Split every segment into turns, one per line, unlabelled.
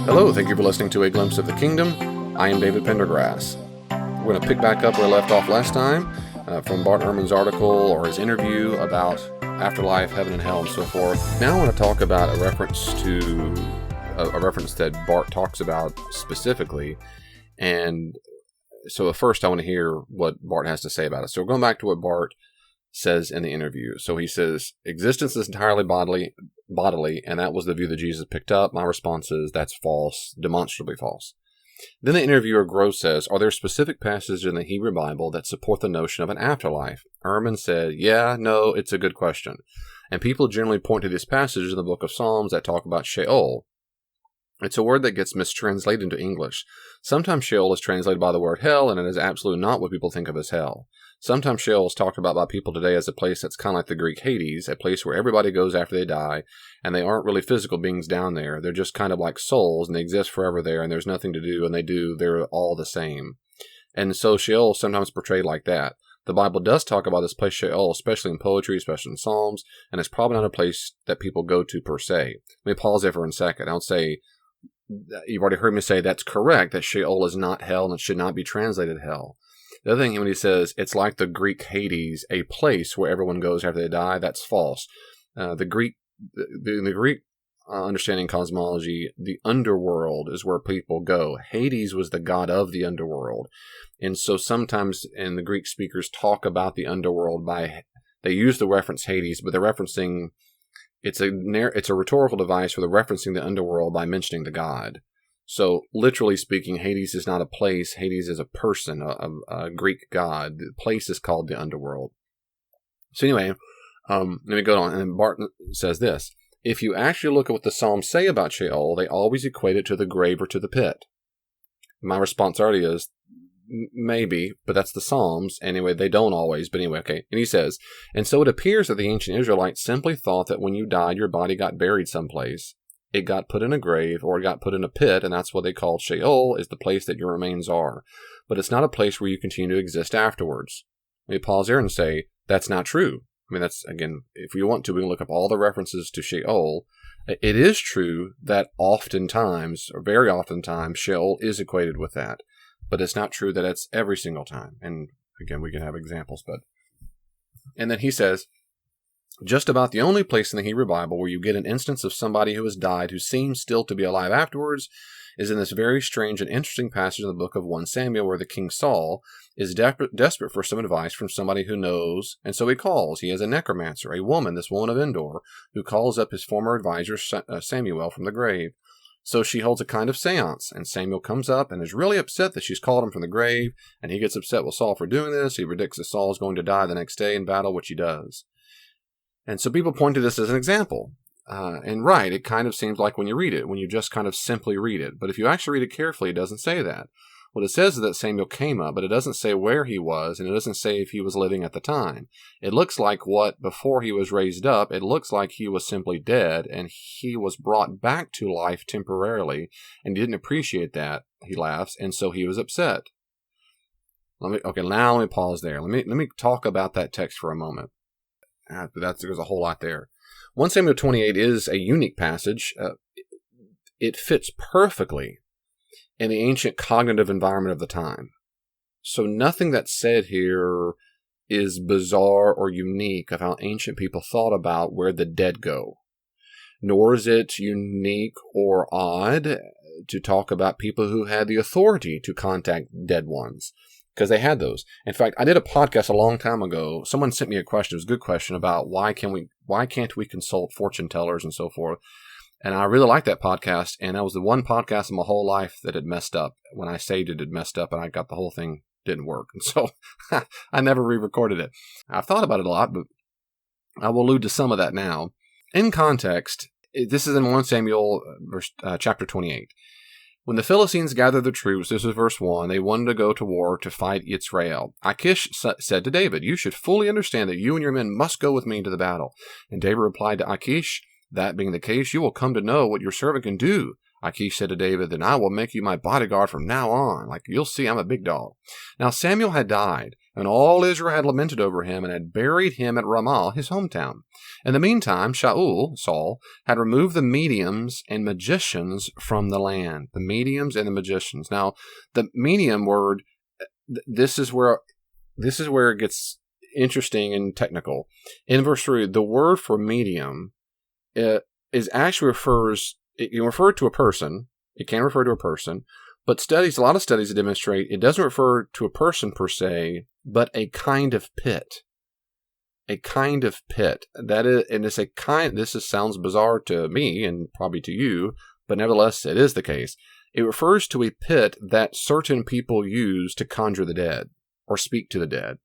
Hello, thank you for listening to A Glimpse of the Kingdom. I am David Pendergrass. We're going to pick back up where I left off last time from Bart Ehrman's article or his interview about afterlife, heaven and hell, and so forth. Now I want to talk about a reference to a reference that Bart talks about specifically. And so first I want to hear what Bart has to say about it. So we're going back to what Bart says in the interview. So he says, existence is entirely bodily, and that was the view that Jesus picked up. My response is, that's false, demonstrably false. Then the interviewer Gross says, are there specific passages in the Hebrew Bible that support the notion of an afterlife? Ehrman said, yeah, no, it's a good question. And people generally point to these passages in the book of Psalms that talk about Sheol. It's a word that gets mistranslated into English. Sometimes Sheol is translated by the word hell, and it is absolutely not what people think of as hell. Sometimes Sheol is talked about by people today as a place that's kind of like the Greek Hades, a place where everybody goes after they die, and they aren't really physical beings down there. They're just kind of like souls, and they exist forever there, and there's nothing to do, and they're all the same. And so Sheol is sometimes portrayed like that. The Bible does talk about this place Sheol, especially in poetry, especially in Psalms, and it's probably not a place that people go to per se. Let me pause there for a second. I'll say, you've already heard me say that's correct, that Sheol is not hell, and it should not be translated hell. The other thing, when he says it's like the Greek Hades, a place where everyone goes after they die, that's false. In the Greek understanding cosmology, the underworld is where people go. Hades was the god of the underworld. And so sometimes, and the Greek speakers talk about the underworld they use the reference Hades, but they're referencing, it's a rhetorical device for the referencing the underworld by mentioning the god. So, literally speaking, Hades is not a place. Hades is a person, a Greek god. The place is called the underworld. So anyway, let me go on. And then Bart says this. If you actually look at what the Psalms say about Sheol, they always equate it to the grave or to the pit. My response already is, maybe, but that's the Psalms. Anyway, they don't always, but anyway, okay. And he says, and so it appears that the ancient Israelites simply thought that when you died, your body got buried someplace. It got put in a grave, or it got put in a pit, and that's what they call Sheol, is the place that your remains are. But it's not a place where you continue to exist afterwards. Let me pause there and say, that's not true. I mean, that's, again, if we want to, we can look up all the references to Sheol. It is true that oftentimes, or very oftentimes, Sheol is equated with that. But it's not true that it's every single time. And again, we can have examples, but... And then he says, just about the only place in the Hebrew Bible where you get an instance of somebody who has died who seems still to be alive afterwards is in this very strange and interesting passage in the book of 1 Samuel where the king Saul is desperate for some advice from somebody who knows, and so he calls. He has a necromancer, a woman, this woman of Endor, who calls up his former advisor Samuel from the grave. So she holds a kind of seance, and Samuel comes up and is really upset that she's called him from the grave, and he gets upset with Saul for doing this. He predicts that Saul is going to die the next day in battle, which he does. And so people point to this as an example. And right, it kind of seems like when you read it, when you just kind of simply read it. But if you actually read it carefully, it doesn't say that. What it says is that Samuel came up, but it doesn't say where he was, and it doesn't say if he was living at the time. It looks like before he was raised up, it looks like he was simply dead, and he was brought back to life temporarily, and didn't appreciate that, he laughs, and so he was upset. Now let me pause there. Let me talk about that text for a moment. There's a whole lot there. 1 Samuel 28 is a unique passage. It fits perfectly in the ancient cognitive environment of the time. So nothing that's said here is bizarre or unique of how ancient people thought about where the dead go. Nor is it unique or odd to talk about people who had the authority to contact dead ones. Because they had those. In fact, I did a podcast a long time ago. Someone sent me a question. It was a good question about why can't we consult fortune tellers and so forth. And I really liked that podcast. And that was the one podcast in my whole life that had messed up. When I saved it, it messed up, and I got the whole thing didn't work. And so I never re-recorded it. I've thought about it a lot, but I will allude to some of that now. In context, this is in 1 Samuel chapter 28. When the Philistines gathered their troops, this is verse 1, they wanted to go to war to fight Israel. Achish said to David, you should fully understand that you and your men must go with me into the battle. And David replied to Achish, that being the case, you will come to know what your servant can do. Achish said to David, then I will make you my bodyguard from now on. Like, you'll see I'm a big dog. Now Samuel had died, And all Israel had lamented over him and had buried him at Ramah, his hometown. In the meantime, Saul, had removed the mediums and magicians from the land. The mediums and the magicians. Now, the medium word, this is where it gets interesting and technical. In verse 3, the word for medium is actually it can refer to a person. It can refer to a person. But a lot of studies demonstrate it doesn't refer to a person per se, but a kind of pit. A kind of pit. That is, and it's a kind. Sounds bizarre to me and probably to you, but nevertheless, it is the case. It refers to a pit that certain people use to conjure the dead or speak to the dead,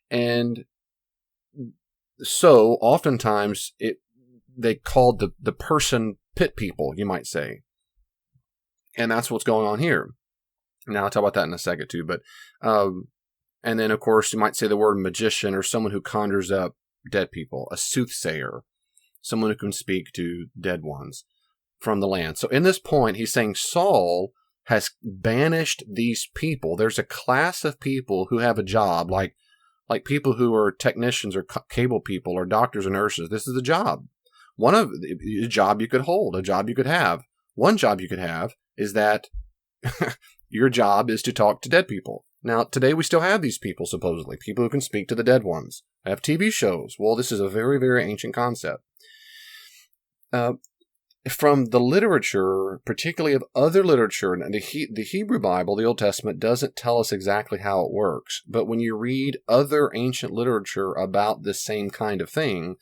and so oftentimes they called the person pit people, you might say. And that's what's going on here. Now, I'll talk about that in a second, too. But, and then, of course, you might say the word magician or someone who conjures up dead people, a soothsayer, someone who can speak to dead ones from the land. So in this point, he's saying Saul has banished these people. There's a class of people who have a job, like people who are technicians or cable people or doctors or nurses. This is a job. A job you could hold, a job you could have. One job you could have is that your job is to talk to dead people. Now, today we still have these people, supposedly, people who can speak to the dead ones. I have TV shows. Well, this is a very, very ancient concept. From the literature, particularly of other literature, and the Hebrew Bible, the Old Testament, doesn't tell us exactly how it works. But when you read other ancient literature about this same kind of thing,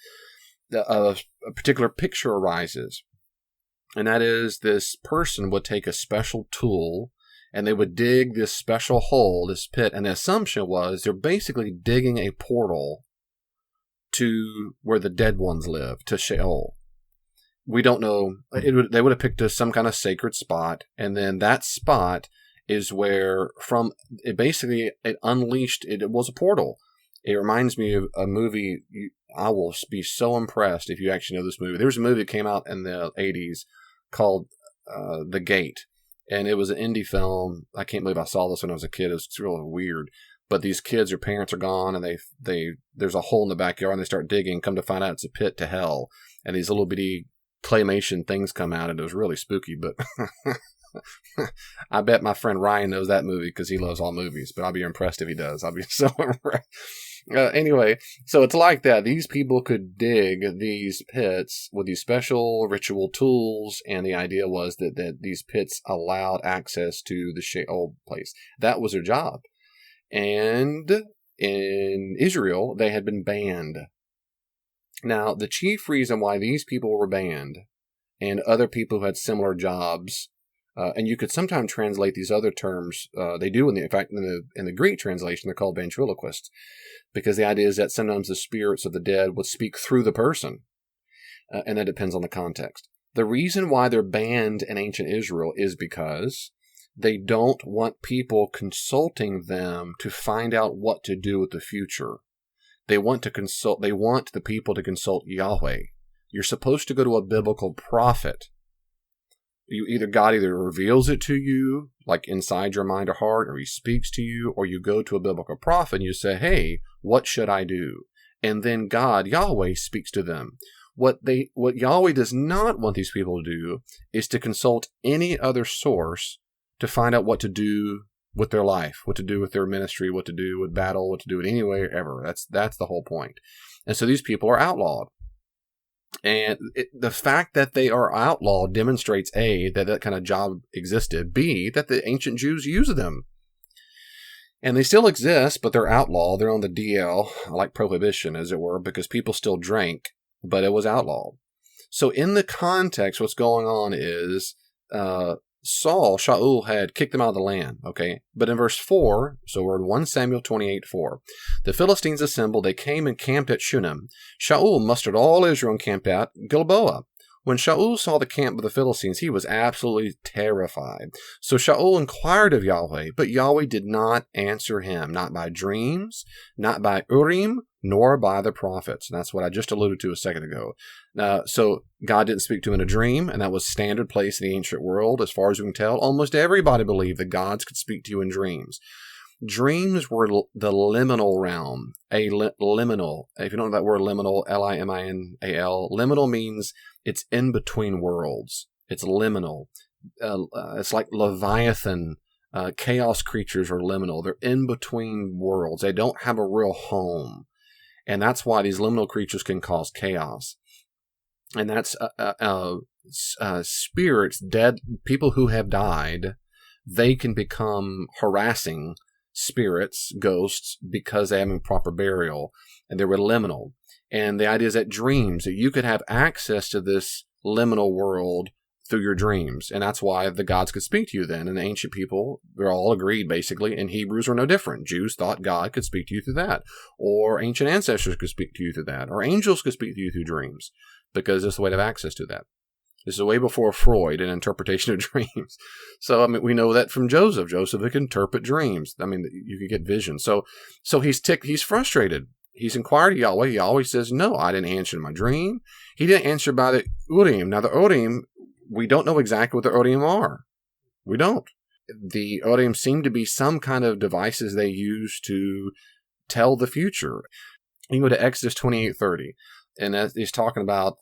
a particular picture arises. And that is, this person would take a special tool and they would dig this special hole, this pit. And the assumption was they're basically digging a portal to where the dead ones live, to Sheol. We don't know. They would have picked some kind of sacred spot. And then that spot is where it unleashed, it was a portal. It reminds me of a movie. I will be so impressed if you actually know this movie. There was a movie that came out in the 80s called The Gate, and it was an indie film. I can't believe I saw this when I was a kid. It's really weird. But these kids, their parents are gone, and there's a hole in the backyard, and they start digging. Come to find out, it's a pit to hell, and these little bitty claymation things come out, and it was really spooky. But I bet my friend Ryan knows that movie because he loves all movies. But I'll be impressed if he does. I'll be so impressed. Anyway, so it's like that. These people could dig these pits with these special ritual tools, and the idea was that these pits allowed access to the Sheol place. That was their job. And in Israel, they had been banned. Now, the chief reason why these people were banned, and other people who had similar jobs, and you could sometimes translate these other terms, they do in the Greek translation, they're called ventriloquists, because the idea is that sometimes the spirits of the dead would speak through the person, and that depends on the context. The reason why they're banned in ancient Israel is because they don't want people consulting them to find out what to do with the future. They want the people to consult Yahweh. You're supposed to go to a biblical prophet. God either reveals it to you, like inside your mind or heart, or he speaks to you, or you go to a biblical prophet and you say, hey, what should I do? And then God, Yahweh, speaks to them. What Yahweh does not want these people to do is to consult any other source to find out what to do with their life, what to do with their ministry, what to do with battle, what to do in any way ever. That's the whole point. And so these people are outlawed. And the fact that they are outlawed demonstrates, A, that kind of job existed, B, that the ancient Jews used them. And they still exist, but they're outlawed. They're on the DL, like prohibition, as it were, because people still drank, but it was outlawed. So in the context, what's going on is Shaul had kicked them out of the land, okay? But in verse 4, so we're in 1 Samuel 28:4, the Philistines assembled, they came and camped at Shunem. Shaul mustered all Israel and camped at Gilboa. When Shaul saw the camp of the Philistines, he was absolutely terrified. So Shaul inquired of Yahweh, but Yahweh did not answer him, not by dreams, not by Urim, nor by the prophets. And that's what I just alluded to a second ago. So God didn't speak to him in a dream, and that was standard place in the ancient world. As far as we can tell, almost everybody believed that gods could speak to you in dreams. Dreams were the liminal realm. Liminal. If you don't know that word liminal, Liminal, liminal means it's in between worlds. It's liminal. It's like Leviathan. Chaos creatures are liminal. They're in between worlds. They don't have a real home. And that's why these liminal creatures can cause chaos. And that's spirits, dead people who have died, they can become harassing spirits, ghosts, because they have improper burial, and they were liminal. And the idea is that dreams, that you could have access to this liminal world through your dreams. And that's why the gods could speak to you then. And the ancient people, they're all agreed, basically, and Hebrews are no different. Jews thought God could speak to you through that, or ancient ancestors could speak to you through that, or angels could speak to you through dreams, because it's the way to have access to that. This is way before Freud and interpretation of dreams. So, I mean, we know that from Joseph. Joseph could interpret dreams. I mean, you could get visions. So he's frustrated. He's inquired of Yahweh. Yahweh says, no, I didn't answer in my dream. He didn't answer by the Urim. Now, the Urim, we don't know exactly what the Urim are. We don't. The Urim seem to be some kind of devices they use to tell the future. You go to Exodus 28:30, and he's talking about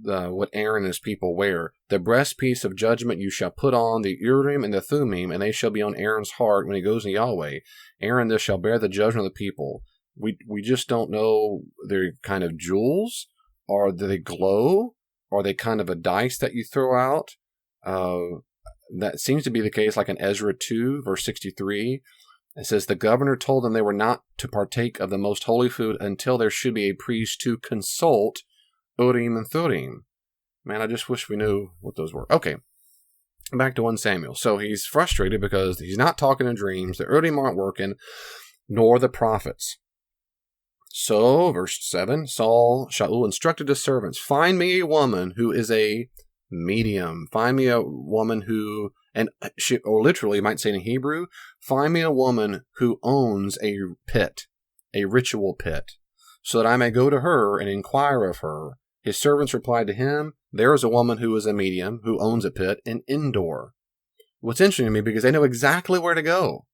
what Aaron and his people wear. The breastpiece of judgment you shall put on, the Urim and the Thummim, and they shall be on Aaron's heart when he goes to Yahweh. Aaron this shall bear the judgment of the people. We just don't know. They're kind of jewels, or do they glow? Are they kind of a dice that you throw out? That seems to be the case, like in Ezra 2, verse 63. It says, the governor told them they were not to partake of the most holy food until there should be a priest to consult Urim and Thummim. Man, I just wish we knew what those were. Okay, back to 1 Samuel. So he's frustrated because he's not talking in dreams. The Urim aren't working, nor the prophets. So, verse 7, Shaul instructed his servants, find me a woman who is a medium. Find me a woman who, or literally, you might say in Hebrew, find me a woman who owns a pit, a ritual pit, so that I may go to her and inquire of her. His servants replied to him, there is a woman who is a medium, who owns a pit in Endor. What's interesting to me, because they know exactly where to go.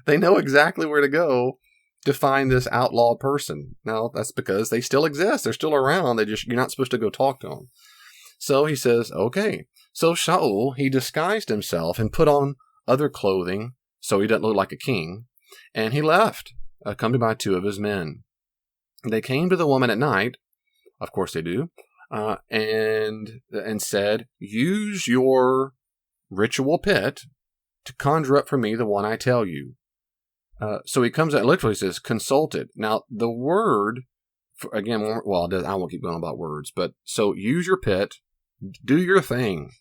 They know exactly where to go to find this outlawed person. Now, that's because they still exist. They're still around. You're not supposed to go talk to them. So he says, okay. So Shaul, he disguised himself and put on other clothing so he doesn't look like a king. And he left, accompanied by 2 of his men. They came to the woman at night. Of course they do. And said, use your ritual pit to conjure up for me the one I tell you. So he comes out, literally says, consult it. Now, the word, I won't keep going about words, but so use your pit, do your thing.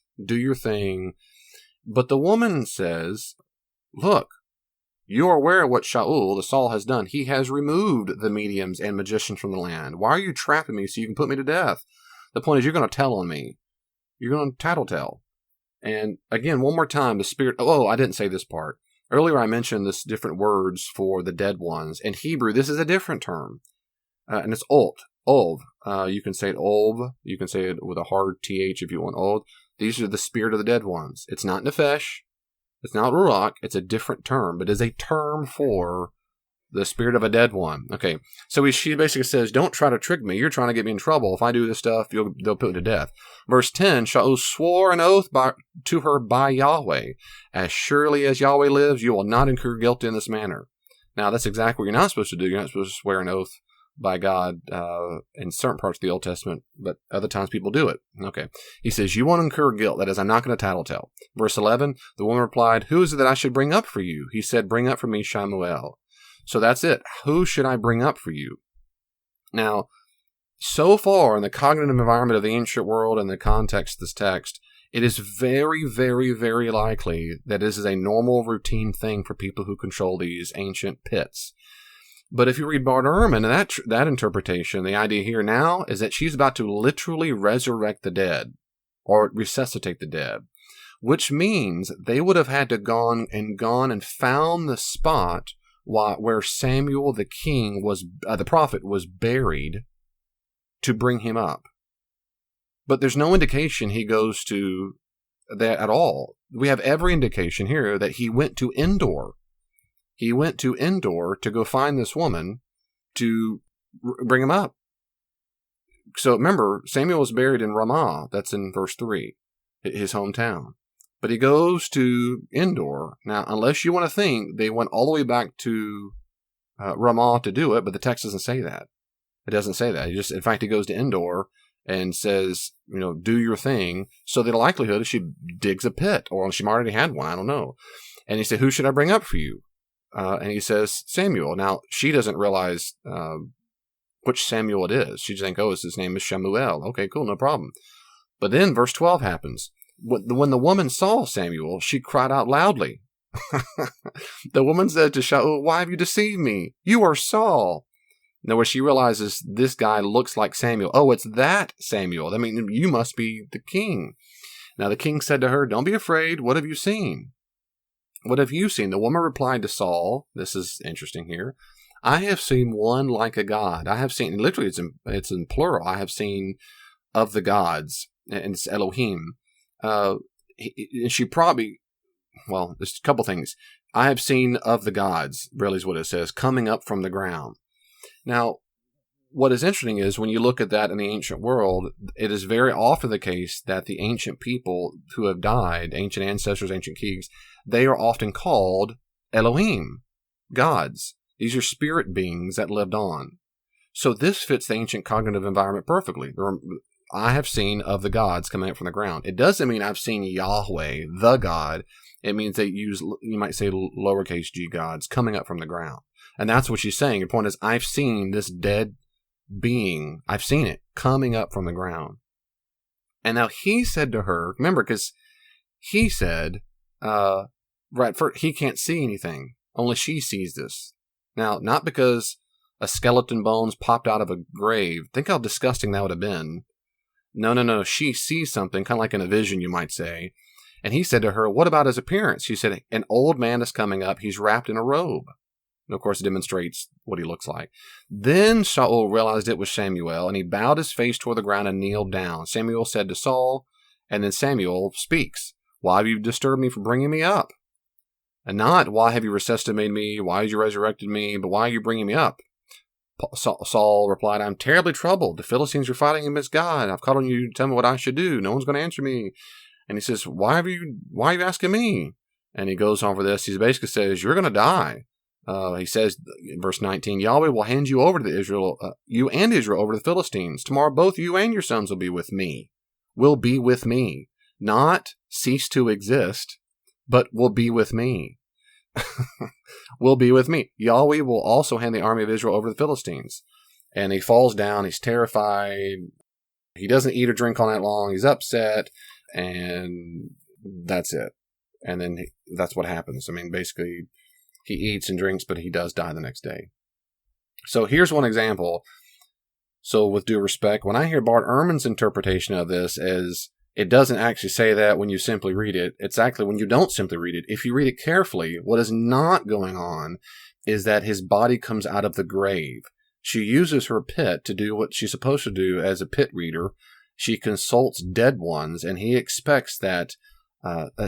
But the woman says, look, you are aware of what Shaul, the Saul, has done. He has removed the mediums and magicians from the land. Why are you trapping me so you can put me to death? The point is, you're going to tell on me. You're going to tattletale. And again, one more time, the spirit, I didn't say this part. Earlier I mentioned this different words for the dead ones. In Hebrew, this is a different term. And it's Ov. You can say it Ov. You can say it with a hard TH if you want Ov. These are the spirit of the dead ones. It's not Nefesh. It's not Ruach. It's a different term. But it is a term for the spirit of a dead one. Okay. So she basically says, don't try to trick me. You're trying to get me in trouble. If I do this stuff, they'll put me to death. Verse 10, Shaul swore an oath to her by Yahweh. As surely as Yahweh lives, you will not incur guilt in this manner. Now, that's exactly what you're not supposed to do. You're not supposed to swear an oath by God in certain parts of the Old Testament, but other times people do it. Okay. He says, you won't incur guilt. That is, I'm not going to tattletale. Verse 11, the woman replied, who is it that I should bring up for you? He said, bring up for me Shamuel. So that's it. Who should I bring up for you? Now, so far in the cognitive environment of the ancient world and the context of this text, it is very, very, very likely that this is a normal routine thing for people who control these ancient pits. But if you read Bart Ehrman and that interpretation, the idea here now is that she's about to literally resurrect the dead or resuscitate the dead, which means they would have had to gone and found the spot where Samuel the king the prophet was buried to bring him up. But there's no indication he goes to that at all. We have every indication here that he went to Endor. he went to Endor to go find this woman to bring him up. So remember, Samuel was buried in Ramah. That's in verse 3, his hometown. But he goes to Endor. Now, unless you want to think they went all the way back to Ramah to do it, but the text doesn't say that. It doesn't say that. In fact, he goes to Endor and says, do your thing. So the likelihood is she digs a pit, or she already had one. I don't know. And he said, who should I bring up for you? And he says, Samuel. Now, she doesn't realize which Samuel it is. She just thinks, his name is Shemuel. Okay, cool, no problem. But then verse 12 happens. When the woman saw Samuel, she cried out loudly. The woman said to Shaul, why have you deceived me? You are Saul. Now, where she realizes this guy looks like Samuel. Oh, it's that Samuel. I mean, you must be the king. Now, the king said to her, don't be afraid. What have you seen? What have you seen? The woman replied to Saul, this is interesting here, I have seen one like a god. I have seen, literally it's in plural, I have seen of the gods, and it's Elohim. And she probably, there's a couple things. I have seen of the gods, really is what it says, coming up from the ground. Now, what is interesting is when you look at that in the ancient world, it is very often the case that the ancient people who have died, ancient ancestors, ancient kings, they are often called Elohim, gods. These are spirit beings that lived on. So this fits the ancient cognitive environment perfectly. I have seen of the gods coming up from the ground. It doesn't mean I've seen Yahweh, the God. It means they use, you might say, lowercase g gods coming up from the ground. And that's what she's saying. Her point is, I've seen this dead being. I've seen it coming up from the ground. And now he said to her, remember, because he said, first, he can't see anything. Only she sees this. Now, not because a skeleton bones popped out of a grave. Think how disgusting that would have been. No. She sees something, kind of like in a vision, you might say. And he said to her, what about his appearance? She said, an old man is coming up. He's wrapped in a robe. And of course, it demonstrates what he looks like. Then Saul realized it was Samuel, and he bowed his face toward the ground and kneeled down. Samuel said to Saul, and then Samuel speaks, why have you disturbed me for bringing me up? And not, why have you resuscitated me? Why have you resurrected me? But why are you bringing me up? Saul replied, I'm terribly troubled. The Philistines are fighting against God. I've called on you to tell me what I should do. No one's going to answer me. And he says, why are you asking me? And he goes on for this. He basically says, you're going to die. He says in verse 19, Yahweh will hand you over to you and Israel over to the Philistines. Tomorrow both you and your sons will be with me. Not cease to exist, but will be with me. Will be with me. Yahweh will also hand the army of Israel over to the Philistines. And he falls down. He's terrified. He doesn't eat or drink all night long. He's upset. And that's it. And then that's what happens. I mean, basically, he eats and drinks, but he does die the next day. So here's one example. So with due respect, when I hear Bart Ehrman's interpretation of this as it doesn't actually say that when you simply read it. It's actually when you don't simply read it. If you read it carefully, what is not going on is that his body comes out of the grave. She uses her pit to do what she's supposed to do as a pit reader. She consults dead ones, and he expects that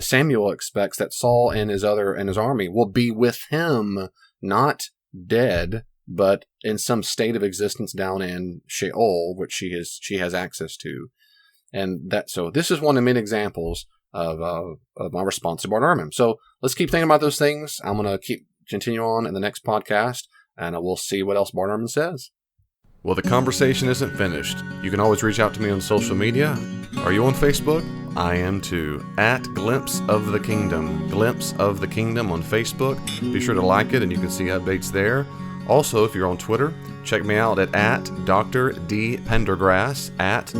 Samuel expects that Saul and his army will be with him, not dead, but in some state of existence down in Sheol, which she has access to. And so this is one of many examples of my response to Bart Ehrman. So let's keep thinking about those things. I'm going to continue on in the next podcast, and we'll see what else Bart Ehrman says. Well, the conversation isn't finished. You can always reach out to me on social media. Are you on Facebook? I am too. @Glimpse of the Kingdom. Glimpse of the Kingdom on Facebook. Be sure to like it, and you can see updates there. Also, if you're on Twitter, check me out at Dr. D. Pendergrass,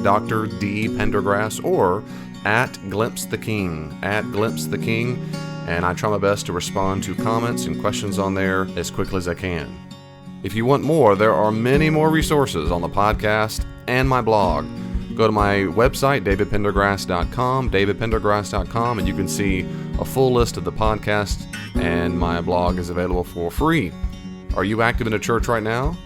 Dr. D. Pendergrass, or @Glimpse the King, @Glimpse the King, and I try my best to respond to comments and questions on there as quickly as I can. If you want more, there are many more resources on the podcast and my blog. Go to my website, davidpendergrass.com, and you can see a full list of the podcast, and my blog is available for free. Are you active in a church right now?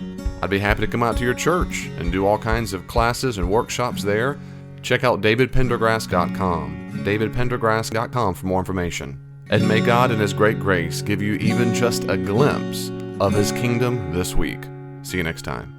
I'd be happy to come out to your church and do all kinds of classes and workshops there. Check out davidpendergrass.com, davidpendergrass.com for more information. And may God in His great grace give you even just a glimpse of His kingdom this week. See you next time.